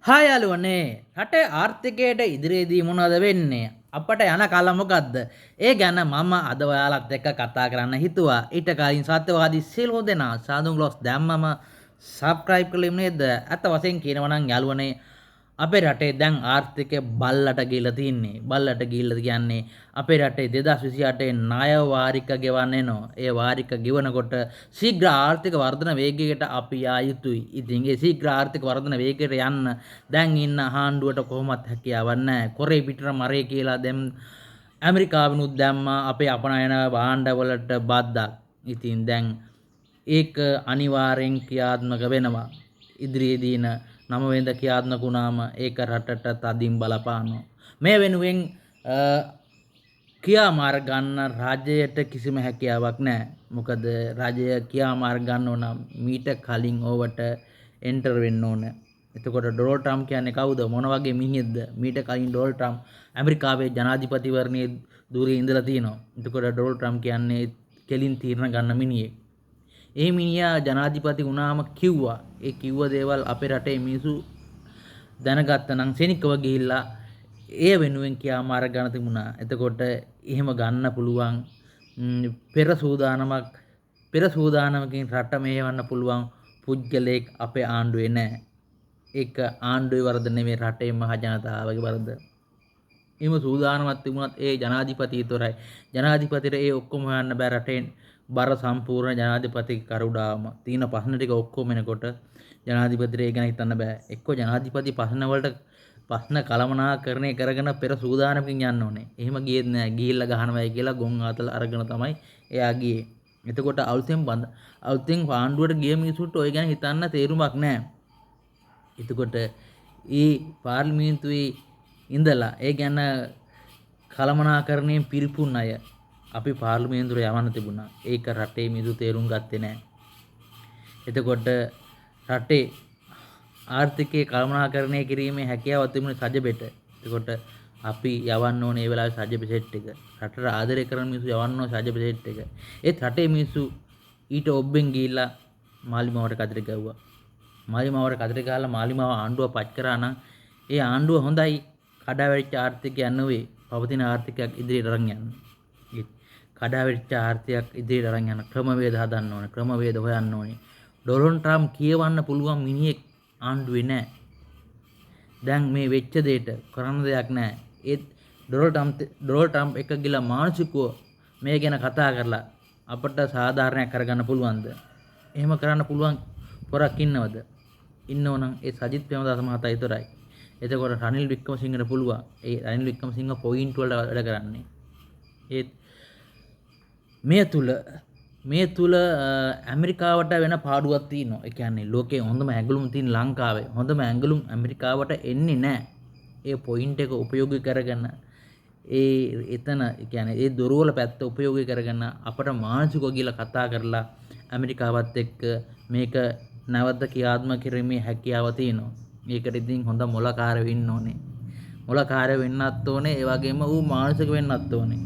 හා යාළුවනේ රටේ ආර්ථිකයට ඉදිරියේදී මොනවද වෙන්නේ? අපට යන කල මොකද්ද? ඒ ගැන මම අද ඔයාලත් එක්ක කතා කරන්න හිතුවා. ඊට කලින් සත්‍යවාදී සියලුම දෙනා සාදුන් ග්ලොස් දැම්මම සබ්ස්ක්‍රයිබ් කළෙම නේද? අත වශයෙන් කියනවා නම් යාළුවනේ අපේ රටේ දැන් ආර්ථිකය බල්ලට ගිහිල්ලා තින්නේ. බල්ලට ගිහිල්ලා කියන්නේ අපේ රටේ 2028 ණය වාරික ගෙවන්න එනවා. ඒ වාරික ගෙවනකොට ශීඝ්‍ර ආර්ථික වර්ධන වේගයකට අපි යා යුතුයි. ඉතින් ඒ ශීඝ්‍ර ආර්ථික වර්ධන වේගයට යන්න දැන් ඉන්න ආණ්ඩුවට කොහොමත් හැකියාවක් නැහැ. කොරේ පිටර මරේ කියලා දැන් ඇමරිකාවිනුත් දැම්මා අපේ අපනයන භාණ්ඩවලට බද්දක්. ඉතින් දැන් ඒක අනිවාර්යෙන් ක්‍රියාත්මක වෙනවා. ඉදිරියේදීන 9 වෙනිදා ක්‍රියාත්මක වුණාම ඒක රටට තදින් බලපානවා. මේ වෙනුවෙන් ක්‍රියාමාර්ග ගන්න රජයට කිසිම හැකියාවක් නැහැ. මොකද රජය ක්‍රියාමාර්ග ගන්නව නම් මීට කලින් ඕවට එන්ටර් වෙන්න ඕන. එතකොට ඩොනල්ඩ් ට්‍රම්ප් කියන්නේ කවුද? මොන වගේ මිනිහෙක්ද? මීට කලින් ඩොනල්ඩ් ට්‍රම්ප් ඇමරිකාවේ ජනාධිපතිවරණයේ ධුරේ ඉඳලා තියෙනවා. එතකොට ඩොනල්ඩ් ට්‍රම්ප් කියන්නේ කෙලින් තීරණ ගන්න මිනිහෙක්. ඒ මිනිහා ජනාධිපති වුණාම කිව්වා. ඒ කිව්ව දේවල් අපේ රටේ මිනිස්සු දැනගත්තා නම් සෙනිකව ගිහිල්ලා ඒ වෙනුවෙන් ක්‍රියාමාර්ග ගන්න තිබුණා. එතකොට එහෙම ගන්න පුළුවන් පෙර සූදානමකින් රට මෙහෙවන්න පුළුවන් පුද්ගලයෙක් අපේ ආණ්ඩුවේ නැහැ. ඒක ආණ්ඩුවේ වරද නෙමෙයි රටේ මහ ජනතාවගේ වරද. එහෙම සූදානමක් තිබුණත් ඒ ජනාධිපති විතරයි. ජනාධිපතිට ඒ ඔක්කොම හොයන්න බෑ රටේ බර සම්පූර්ණ ජනාධිපති කරුඩාවම තියෙන ප්‍රශ්න ටික ඔක්කොම එනකොට ජනාධිපතිට ඒ ගැන හිතන්න බෑ. එක්ක ජනාධිපති ප්‍රශ්න කළමනාකරණය කරගෙන පෙර සූදානමකින් යන්න ඕනේ. එහෙම ගියෙත් නෑ. ගිහිල්ලා ගහනවයි කියලා ගොන් ආතල අරගෙන තමයි එයා ගියේ. එතකොට අලුතෙන් ආණ්ඩුවට ගිය මිනිසුන්ට ඔය ගැන හිතන්න තේරුමක් නෑ. එතකොට ඒ පාර්ලිමේන්තුවේ ඉඳලා ඒ ගැන කළමනාකරණයෙන් පිරිපුන් අය අපි පාර්ලිමේන්තුවට යවන්න තිබුණා. ඒක රටේ මිනිස්සු තේරුම් ගත්තේ නැහැ. එතකොට රටේ ආර්ථිකයේ කළමනාකරණය කිරීමේ හැකියාව තිබුණේ සජබෙට. එතකොට අපි යවන්න ඕනේ ඒ වෙලාවේ සජබ සෙට් එක. රටට ආදරය කරන මිනිස්සු යවන්න ඕනේ සජබ සෙට් එක. ඒත් රටේ මිනිස්සු ඊට ඔබ්බෙන් ගිහිල්ලා මාලිමාවට කතරේ ගැව්වා. මාලිමාවට කතරේ ගහලා මාලිමාව ආණ්ඩුව පච් කරා නම් ඒ ආණ්ඩුව හොඳයි කඩාවැටිච්ච ආර්ථිකයක් නෙවෙයි පවතින ආර්ථිකයක් ඉදිරියට අරන් යන්න. කඩාවැටිච්ච ආර්ථිකයක් ඉදිරියට අරන් යන ක්‍රමවේද හදන්න ඕනේ. ක්‍රමවේද හොයන්න ඕනේ. ඩොනල්ඩ් ට්‍රම්ප් කියවන්න පුළුවන් මිනිහෙක් ආණ්ඩුවේ නැහැ. දැන් මේ වෙච්ච දෙයට කරන්න දෙයක් නැහැ. ඒත් ඩොනල්ඩ් ට්‍රම්ප් එක ගිලා මානසිකව මේ ගැන කතා කරලා අපට සාධාරණයක් කරගන්න පුළුවන්ද? එහෙම කරන්න පුළුවන් පොරක් ඉන්නවද? ඉන්නවනම් ඒ සජිත් ප්‍රේමදාස මහතා විතරයි. එතකොට රනිල් වික්‍රමසිංහට පුළුවන්. ඒ රනිල් වික්‍රමසිංහ පොයින්ට් වලට වැඩ කරන්නේ. ඒත් මේ තුල ඇමරිකාවට වෙන පාඩුවක් තියෙනවා. ඒ කියන්නේ ලෝකේ හොඳම ඇඟලුම් තියෙන ලංකාවේ හොඳම ඇඟලුම් ඇමරිකාවට එන්නේ නැහැ. ඒ පොයින්ට් එක උපයෝගී කරගෙන එතන ඒ කියන්නේ ඒ දොරවල පැත්ත උපයෝගී කරගෙන අපට මානසිකව ගිහලා කතා කරලා ඇමරිකාවත් එක්ක මේක නැවත ක්‍රියාත්මක කිරීමේ හැකියාව තියෙනවා. මේකට ඉතින් හොඳ මොලකාරයෝ ඉන්න ඕනේ. මොලකාරයෝ වෙන්නත් ඕනේ. ඒ වගේම ඌ මානසික වෙන්නත් ඕනේ.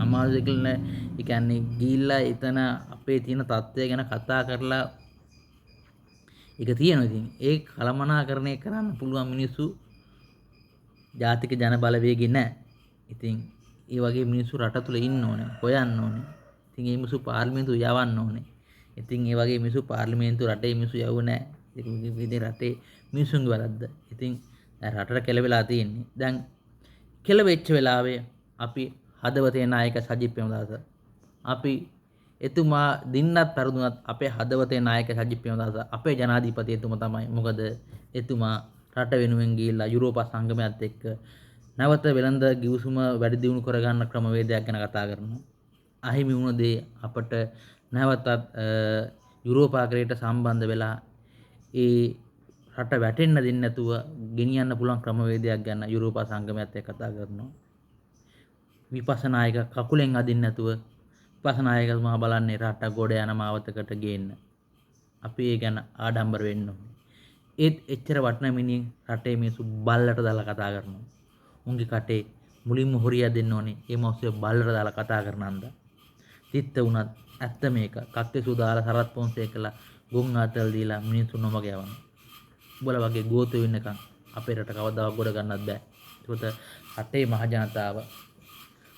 අමාරුද කියලා ඒ කියන්නේ ගිහිල්ලා එතන අපේ තියෙන තත්ත්වය ගැන කතා කරලා ඒක තියෙනවා. ඉතින් ඒ කළමනාකරණය කරන්න පුළුවන් මිනිස්සු ජාතික ජන බලවේගය නැහැ. ඉතින් ඒ වගේ මිනිස්සු රට තුල ඉන්න ඕනේ, හොයන්න ඕනේ. ඉතින් මේ මිනිස්සු පාර්ලිමේන්තුව යවන්න ඕනේ. ඉතින් ඒ වගේ මිනිස්සු පාර්ලිමේන්තුව රටේ මිනිස්සු යවුවේ නැහැ. ඉතින් රටේ මිනිස්සුන්ගේ වැරද්ද. ඉතින් දැන් රටට කෙලවෙලා තියෙන්නේ. දැන් කෙලවෙච්ච වෙලාවේ අපි හදවතේ නායක සජිත් ප්‍රේමදාස අපි එතුමා දින්නත් පෙරදුනත් අපේ හදවතේ නායක සජිත් ප්‍රේමදාස අපේ ජනාධිපති එතුමා තමයි. මොකද එතුමා රට වෙනුවෙන් ගිහිල්ලා යුරෝපා සංගමයත් එක්ක නැවත වෙළඳ ගිවිසුම වැඩි දියුණු කරගන්න ක්‍රමවේදයක් ගැන කතා කරනවා. අහිමි වුණ දේ අපට නැවතත් යුරෝපාකරයට සම්බන්ධ වෙලා ඒ රට වැටෙන්න දෙන්නේ නැතුව ගෙනියන්න පුළුවන් ක්‍රමවේදයක් ගැන යුරෝපා සංගමයත් එක්ක කතා කරනවා. විපස්සනායක කකුලෙන් අදින්න නැතුව විපස්සනායකතුමා බලන්නේ රට ගොඩ යන මාවතකට ගේන්න. අපි ඒ ගැන ආඩම්බර වෙන්න ඕනේ. ඒත් එච්චර වටින මිනිහ රටේ මිනිස්සු බල්ලට දාලා කතා කරනවා. උන්ගේ කටේ මුලින්ම හොරියා දෙන්න ඕනේ. ඒ මොස්සේ බල්ලට දාලා කතා කරනන්ද. තිත්ත උනත් ඇත්ත මේක. කක්කේ සුදාලා සරත් පොන්සේකලා ගොන් ආතල් දීලා මිනිස්සු නොමග යවනවා. උඹලා වගේ ගෝතෝ වෙන්නකම් අපේ රට කවදාවත් ගොඩ ගන්නත් බෑ. ඒකට රටේ මහ ජනතාව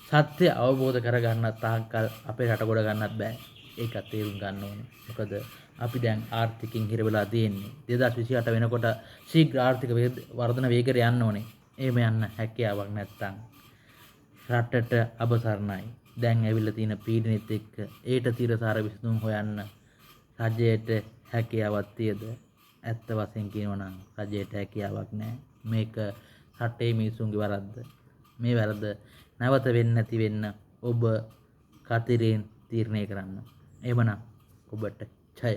සත්‍ය අවබෝධ කරගන්න තාක්කල් අපේ රට ගොඩ ගන්නත් බෑ. ඒකත් තේරුම් ගන්න ඕනේ. මොකද අපි දැන් ආර්ථිකයෙන් හිර වෙලා තියෙන්නේ. 2028 වෙනකොට ශීඝ්‍ර ආර්ථික වර්ධන වේගයට යන්න ඕනේ. එහෙම යන්න හැකියාවක් නැත්තම් රටට අබසරණයි. දැන් ඇවිල්ලා තියෙන පීඩනෙත් එක්ක ඒට තීරසාර විසඳුම් හොයන්න රජයට හැකියාවක් තියද? ඇත්ත වශයෙන් කියනවා නම් රජයට හැකියාවක් නැහැ. මේක රටේ මිනිසුන්ගේ වරද්ද. මේ වැරද්ද නැවත වෙන්නේ නැති වෙන්න ඔබ කතිරෙන් තීරණය කරන්න. එහෙමනම් ඔබට ජය.